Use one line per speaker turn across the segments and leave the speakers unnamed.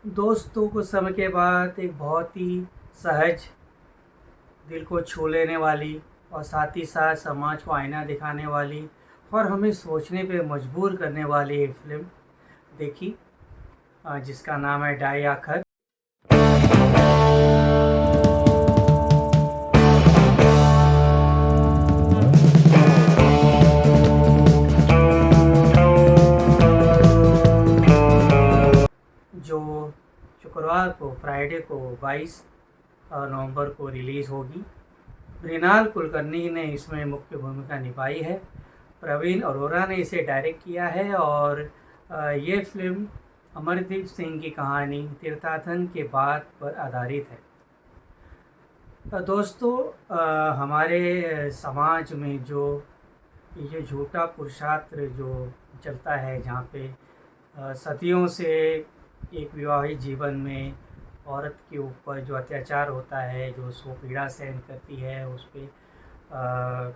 दोस्तों कुछ समय के बाद एक बहुत ही सहज, दिल को छू लेने वाली और साथ ही साथ समाज को आईना दिखाने वाली और हमें सोचने पे मजबूर करने वाली एक फ़िल्म देखी, जिसका नाम है डाई आखर। जो शुक्रवार को फ्राइडे को 22 नवंबर को रिलीज़ होगी। मृणाल कुलकर्णी ने इसमें मुख्य भूमिका निभाई है। प्रवीण अरोरा ने इसे डायरेक्ट किया है और ये फिल्म अमरदीप सिंह की कहानी तीर्थाटन के बाद पर आधारित है। दोस्तों, हमारे समाज में जो ये झूठा पुरुषार्थ जो चलता है, जहाँ पे सदियों से एक विवाहित जीवन में औरत के ऊपर जो अत्याचार होता है, जो उसको पीड़ा सहन करती है, उस पर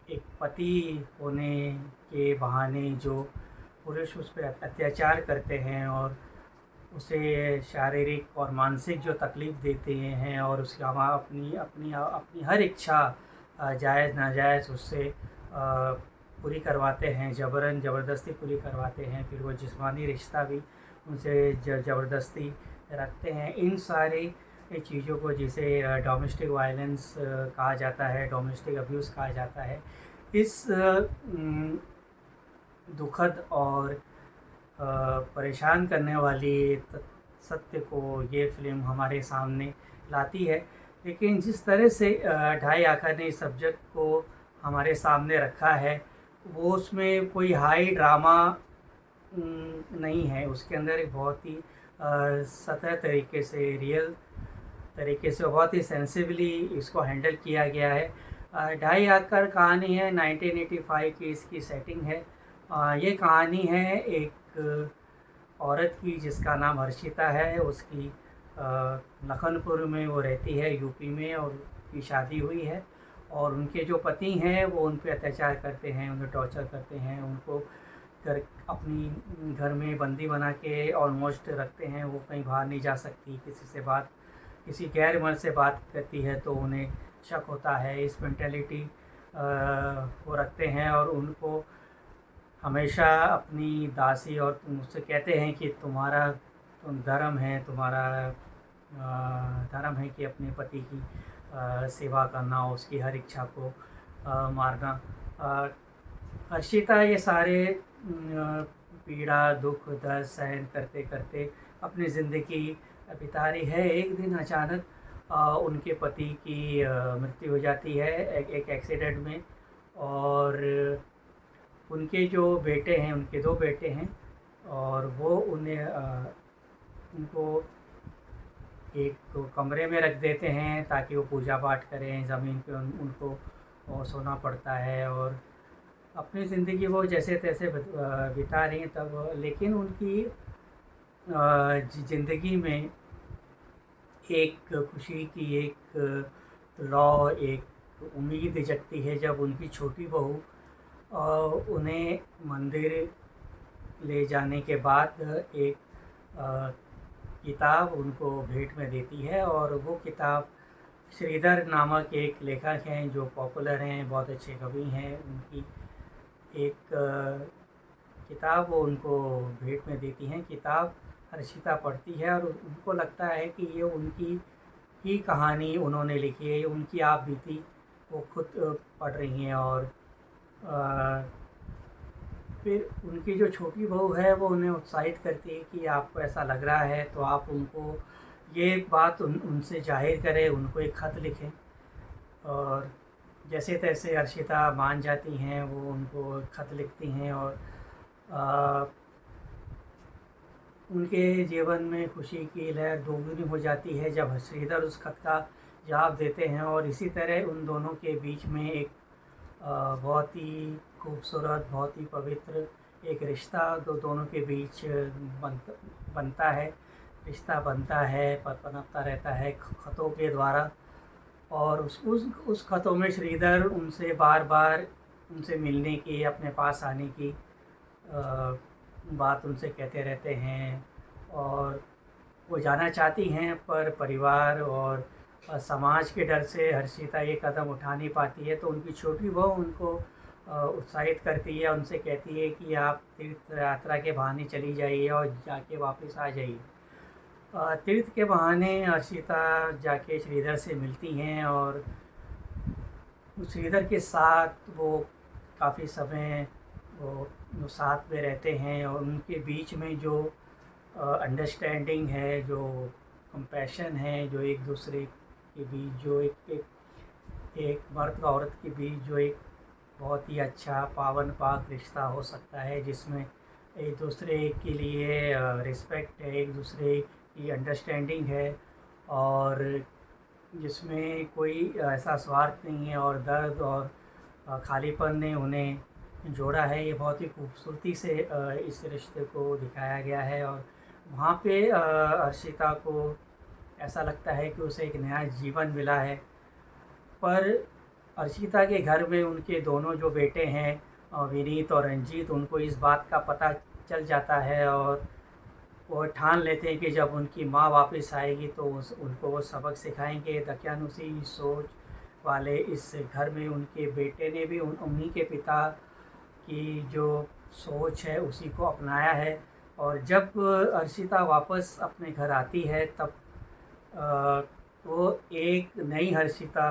एक पति होने के बहाने जो पुरुष उस पर अत्याचार करते हैं और उसे शारीरिक और मानसिक जो तकलीफ़ देते हैं और उसकी अपनी अपनी अपनी हर इच्छा जायज़ नाजायज़ उससे पूरी करवाते हैं, ज़बरदस्ती पूरी करवाते हैं। फिर वो जिस्मानी रिश्ता भी उनसे ज़बरदस्ती रखते हैं। इन सारी चीज़ों को जिसे डोमेस्टिक वायलेंस कहा जाता है, डोमेस्टिक अब्यूज़ कहा जाता है, इस दुखद और परेशान करने वाली सत्य को ये फ़िल्म हमारे सामने लाती है। लेकिन जिस तरह से ढाई आखर ने इस सब्जेक्ट को हमारे सामने रखा है, वो उसमें कोई हाई ड्रामा नहीं है। उसके अंदर एक बहुत ही सतह तरीके से, रियल तरीके से, बहुत ही सेंसिबली इसको हैंडल किया गया है। ढाई आखर कहानी है 1985 की, इसकी सेटिंग है। ये कहानी है एक औरत की जिसका नाम हर्षिता है। उसकी लखनपुर में वो रहती है, यूपी में, और उसकी शादी हुई है और उनके जो पति हैं वो उन पे अत्याचार करते हैं, उन्हें टॉर्चर करते हैं, उनको अपनी घर में बंदी बना के ऑलमोस्ट रखते हैं। वो कहीं बाहर नहीं जा सकती, किसी गैर मर्द से बात करती है तो उन्हें शक होता है। इस मेंटेलिटी वो रखते हैं और उनको हमेशा अपनी दासी और मुझसे कहते हैं कि तुम धर्म है कि अपने पति की सेवा करना, उसकी हर इच्छा को मारना। हर्षिता ये सारे पीड़ा, दुख, दर्द सहन करते करते अपनी ज़िंदगी बिता रही है। एक दिन अचानक उनके पति की मृत्यु हो जाती है एक एक्सीडेंट में, और उनके जो बेटे हैं, उनके 2 बेटे हैं, और वो उनको एक कमरे में रख देते हैं ताकि वो पूजा पाठ करें। ज़मीन पे उनको सोना पड़ता है और अपनी ज़िंदगी वो जैसे तैसे बिता रही हैं तब। लेकिन उनकी ज़िंदगी में एक खुशी की एक लौ, एक उम्मीद जगती है जब उनकी छोटी बहू उन्हें मंदिर ले जाने के बाद एक किताब उनको भेंट में देती है। और वो किताब श्रीधर नामक एक लेखक हैं जो पॉपुलर हैं, बहुत अच्छे कवि हैं, उनकी एक किताब वो उनको भेंट में देती हैं। किताब हर्षिता पढ़ती है और उनको लगता है कि ये उनकी ही कहानी उन्होंने लिखी है, उनकी आप बीती वो खुद पढ़ रही हैं। और फिर उनकी जो छोटी बहू है वो उन्हें उत्साहित करती है कि आपको ऐसा लग रहा है तो आप उनको ये बात उनसे जाहिर करें, उनको एक ख़त लिखें। और जैसे तैसे हर्षिता मान जाती हैं, वो उनको खत लिखती हैं और उनके जीवन में खुशी की लहर दोगुनी हो जाती है जब श्रीधर उस खत का जवाब देते हैं। और इसी तरह उन दोनों के बीच में एक बहुत ही खूबसूरत, बहुत ही पवित्र एक रिश्ता दोनों के बीच बनता है। रिश्ता बनता है, पनपता रहता है खतों के द्वारा। और उस खतों में श्रीधर उनसे बार बार उनसे मिलने की, अपने पास आने की बात उनसे कहते रहते हैं। और वो जाना चाहती हैं, पर परिवार और समाज के डर से हर्षिता ये कदम उठा नहीं पाती है। तो उनकी छोटी बहू उनको उत्साहित करती है, उनसे कहती है कि आप तीर्थ यात्रा के बहाने चली जाइए और जाके वापस आ जाइए। तीर्थ के बहाने हर्षिता जाके श्रीधर से मिलती हैं और श्रीधर के साथ वो काफ़ी समय वो साथ में रहते हैं, और उनके बीच में जो अंडरस्टैंडिंग है, जो कंपैशन है, जो एक दूसरे के बीच जो एक मर्द और औरत के बीच जो एक बहुत ही अच्छा पावन पाक रिश्ता हो सकता है, जिसमें एक दूसरे के लिए रिस्पेक्ट है, एक दूसरे की अंडरस्टैंडिंग है, और जिसमें कोई ऐसा स्वार्थ नहीं है और दर्द और खालीपन ने उन्हें जोड़ा है। ये बहुत ही खूबसूरती से इस रिश्ते को दिखाया गया है, और वहाँ पे अर्शिता को ऐसा लगता है कि उसे एक नया जीवन मिला है। पर अर्शिता के घर में उनके दोनों जो बेटे हैं, विनीत और रंजीत, उनको इस बात का पता चल जाता है, और वो ठान लेते हैं कि जब उनकी माँ वापस आएगी तो उनको वो सबक सिखाएंगे। दकियानुसी सोच वाले इस घर में उनके बेटे ने भी उन्हीं के पिता की जो सोच है उसी को अपनाया है। और जब अर्शिता वापस अपने घर आती है, तब वो एक नई हर्षिता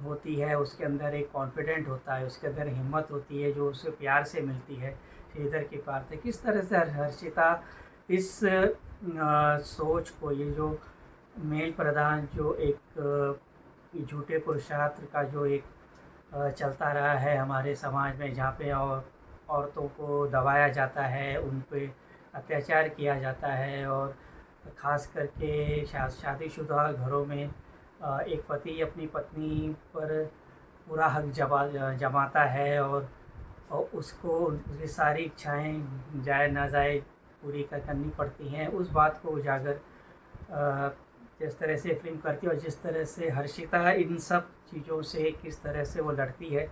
होती है, उसके अंदर एक कॉन्फिडेंट होता है, उसके अंदर हिम्मत होती है जो उसे प्यार से मिलती है श्रीधर के पार से। किस तरह से हर्षिता इस सोच को, ये जो मेल प्रधान जो एक झूठे पुरुषार्थ का जो एक चलता रहा है हमारे समाज में, जहाँ पे औरतों को दबाया जाता है, उन पे अत्याचार किया जाता है, और ख़ास करके शादीशुदा घरों में एक पति अपनी पत्नी पर पूरा हक जमाता है, और उसको उसकी सारी इच्छाएं जाए ना जाए पूरी करनी पड़ती हैं। उस बात को उजागर जिस तरह से फिल्म करती है, और जिस तरह से हर्षिता इन सब चीज़ों से किस तरह से वो लड़ती है,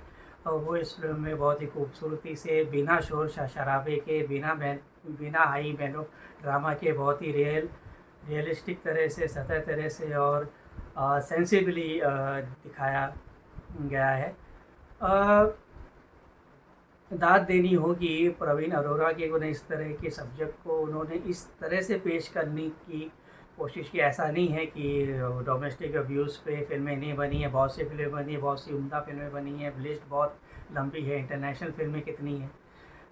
और वो इस फिल्म में बहुत ही खूबसूरती से बिना शोर शराबे के, बिना हाई मेलो ड्रामा के बहुत ही रियलिस्टिक तरह से, सतह तरह से और सेंसिबली दिखाया गया है। दाद देनी होगी प्रवीण अरोरा के, उन्हें इस तरह के सब्जेक्ट को उन्होंने इस तरह से पेश करने की कोशिश की। ऐसा नहीं है कि डोमेस्टिक अब्यूज़ पे फिल्में नहीं बनी हैं, बहुत सी फिल्में बनी हैं, बहुत सी उम्दा फिल्में बनी हैं, लिस्ट बहुत लंबी है, इंटरनेशनल फिल्में कितनी हैं,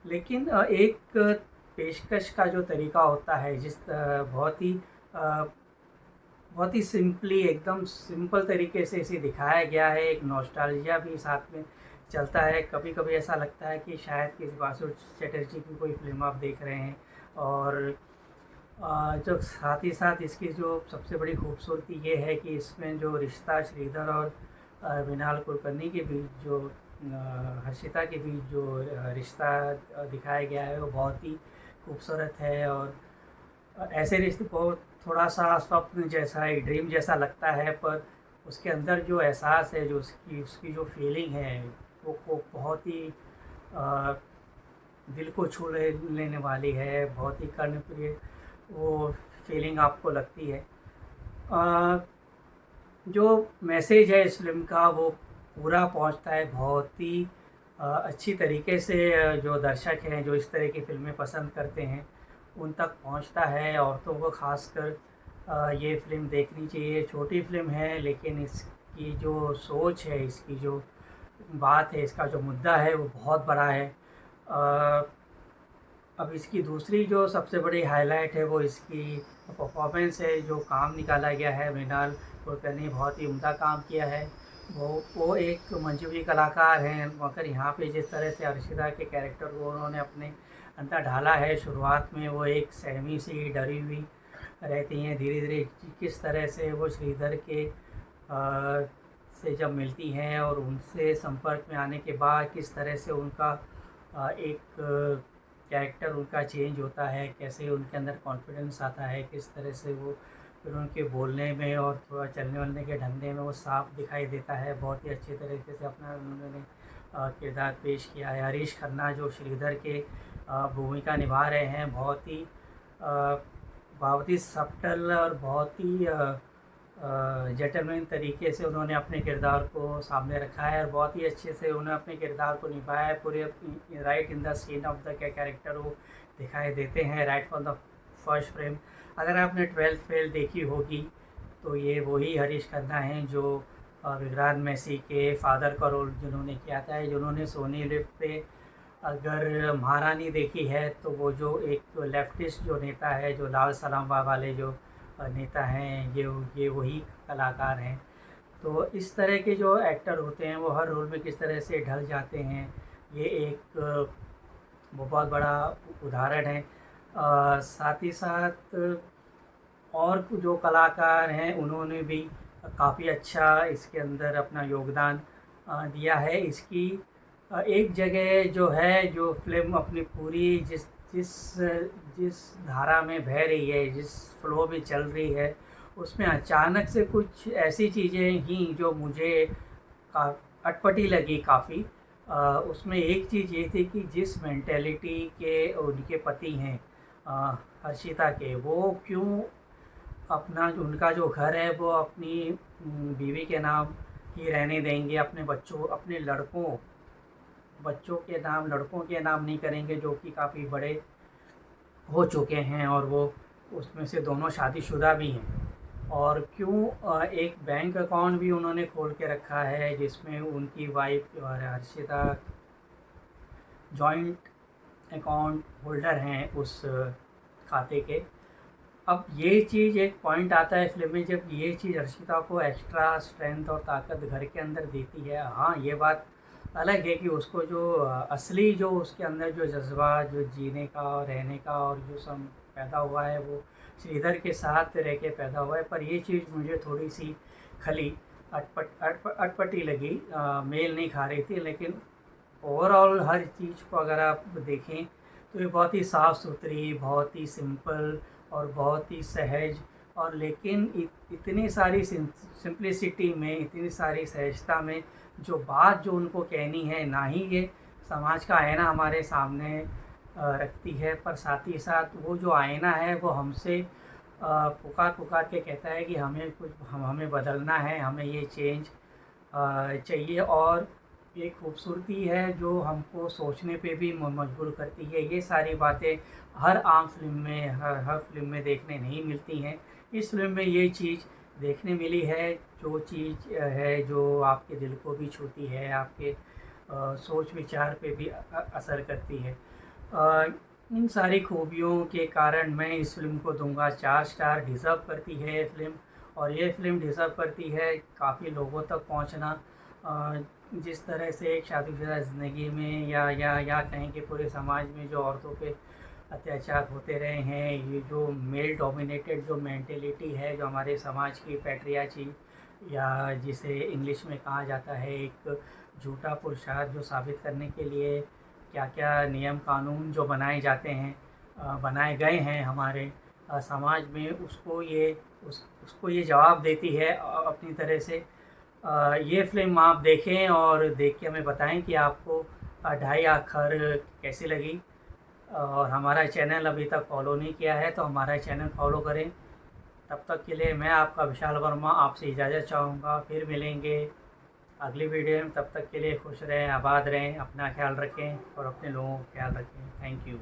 लेकिन एक पेशकश का जो तरीका होता है, बहुत ही सिंपली, एकदम सिंपल तरीके से इसे दिखाया गया है। एक नॉस्टैल्जिया भी साथ में चलता है। कभी कभी ऐसा लगता है कि शायद किसी बासु चटर्जी की कोई फिल्म आप देख रहे हैं। और जो साथ ही साथ इसकी जो सबसे बड़ी खूबसूरती ये है कि इसमें जो रिश्ता श्रीधर और मृणाल कुलकर्णी के बीच, जो हर्षिता के बीच जो रिश्ता दिखाया गया है, वो बहुत ही खूबसूरत है। और ऐसे रिश्ते बहुत थोड़ा सा स्वप्न जैसा, एक ड्रीम जैसा लगता है, पर उसके अंदर जो एहसास है, जो उसकी जो फीलिंग है, वो बहुत ही दिल को छू लेने वाली है, बहुत ही कर्णप्रिय वो फीलिंग आपको लगती है। जो मैसेज है इस फिल्म का वो पूरा पहुंचता है बहुत ही अच्छी तरीके से। जो दर्शक हैं, जो इस तरह की फिल्में पसंद करते हैं, उन तक पहुंचता है। औरतों को खासकर ये फिल्म देखनी चाहिए। छोटी फिल्म है, लेकिन इसकी जो सोच है, इसकी जो बात है, इसका जो मुद्दा है, वो बहुत बड़ा है। अब इसकी दूसरी जो सबसे बड़ी हाईलाइट है वो इसकी परफॉर्मेंस है। जो काम निकाला गया है, मृणाल कुलकर्णी ने बहुत ही उम्दा काम किया है। वो एक मंजूरी कलाकार हैं, मगर यहाँ पे जिस तरह से अर्शिता के कैरेक्टर को उन्होंने अपने अंदर ढाला है, शुरुआत में वो एक सहमी सी डरी हुई रहती हैं, धीरे धीरे किस तरह से वो श्रीधर के से जब मिलती हैं और उनसे संपर्क में आने के बाद किस तरह से उनका एक कैरेक्टर उनका चेंज होता है, कैसे उनके अंदर कॉन्फिडेंस आता है, किस तरह से वो फिर उनके बोलने में और थोड़ा चलने वलने के ढंगे में वो साफ दिखाई देता है। बहुत ही अच्छे तरीके से अपना उन्होंने किरदार पेश किया है। हरीश खन्ना जो श्रीधर के भूमिका निभा रहे हैं, बहुत ही बहुत ही सब्टल और बहुत ही जेंटलमैन तरीके से उन्होंने अपने किरदार को सामने रखा है और बहुत ही अच्छे से उन्होंने अपने किरदार को निभाया है। पूरे right in the scene of the character वो दिखाई देते हैं right from the first frame. अगर आपने 12th फेल देखी होगी तो ये वही हरीश खन्ना हैं जो विक्रांत मैसी के फादर का रोल जिन्होंने किया था। जिन्होंने सोनी लिव पे अगर महारानी देखी है तो वो जो एक लेफ्टिस्ट जो नेता है, जो लाल सलाम वाले जो नेता हैं, ये वही कलाकार हैं। तो इस तरह के जो एक्टर होते हैं वो हर रोल में किस तरह से ढल जाते हैं, ये एक बहुत बड़ा उदाहरण है। साथ ही साथ और जो कलाकार हैं उन्होंने भी काफ़ी अच्छा इसके अंदर अपना योगदान दिया है। इसकी एक जगह जो है, जो फिल्म अपनी पूरी जिस जिस जिस धारा में बह रही है, जिस फ्लो में चल रही है, उसमें अचानक से कुछ ऐसी चीज़ें ही जो मुझे अटपटी लगी काफ़ी। उसमें एक चीज़ ये थी कि जिस मेंटेलिटी के उनके पति हैं हर्षिता के, वो क्यों अपना जो उनका जो घर है वो अपनी बीवी के नाम ही रहने देंगे, अपने बच्चों अपने बच्चों के नाम लड़कों के नाम नहीं करेंगे जो कि काफ़ी बड़े हो चुके हैं और वो उसमें से दोनों शादीशुदा भी हैं। और क्यों एक बैंक अकाउंट भी उन्होंने खोल के रखा है जिसमें उनकी वाइफ और हर्षिता जॉइंट अकाउंट होल्डर हैं उस खाते के। अब ये चीज़ एक पॉइंट आता है फिल्म में, जब ये चीज़ हर्षिता को एक्स्ट्रा स्ट्रेंथ और ताकत घर के अंदर देती है। हाँ, ये बात अलग है कि उसको जो असली जो उसके अंदर जो जज्बा जो जीने का और रहने का और जो सब पैदा हुआ है वो श्रीधर के साथ रह के पैदा हुआ है। पर ये चीज़ मुझे थोड़ी सी खली अटपटी लगी, मेल नहीं खा रही थी। लेकिन ओवरऑल हर चीज़ को अगर आप देखें तो ये बहुत ही साफ़ सुथरी, बहुत ही सिंपल और बहुत ही सहज, और लेकिन इतनी सारी सिंप्लिसिटी में, इतनी सारी सहजता में जो बात जो उनको कहनी है, ना ही ये समाज का आईना हमारे सामने रखती है, पर साथ ही साथ वो जो आईना है वो हमसे पुकार के कहता है कि हमें बदलना है, हमें ये चेंज चाहिए। और ये खूबसूरती है जो हमको सोचने पे भी मजबूर करती है। ये सारी बातें हर आम फिल्म में हर फिल्म में देखने नहीं मिलती हैं। इस फिल्म में ये चीज़ देखने मिली है, जो चीज़ है जो आपके दिल को भी छूती है, आपके सोच विचार पे भी असर करती है। इन सारी खूबियों के कारण मैं इस फिल्म को दूंगा 4 स्टार। डिज़र्व करती है फिल्म, और ये फिल्म डिज़र्व करती है काफ़ी लोगों तक पहुंचना। जिस तरह से एक शादीशुदा ज़िंदगी में या कहें कि पूरे समाज में जो औरतों पे अत्याचार होते रहे हैं, ये जो मेल डोमिनेटेड जो मेंटेलिटी है, जो हमारे समाज की पैट्रियार्ची, या जिसे इंग्लिश में कहा जाता है एक झूठा पुरुषार्थ, जो साबित करने के लिए क्या क्या नियम कानून जो बनाए जाते हैं, बनाए गए हैं हमारे समाज में, उसको ये जवाब देती है अपनी तरह से। ये फिल्म आप देखें और देख के हमें बताएं कि आपको ढाई आखर कैसी लगी। और हमारा चैनल अभी तक फॉलो नहीं किया है तो हमारा चैनल फॉलो करें। तब तक के लिए मैं आपका विशाल वर्मा आपसे इजाज़त चाहूँगा। फिर मिलेंगे अगली वीडियो में। तब तक के लिए खुश रहें, आबाद रहें, अपना ख्याल रखें और अपने लोगों का ख्याल रखें। Thank you.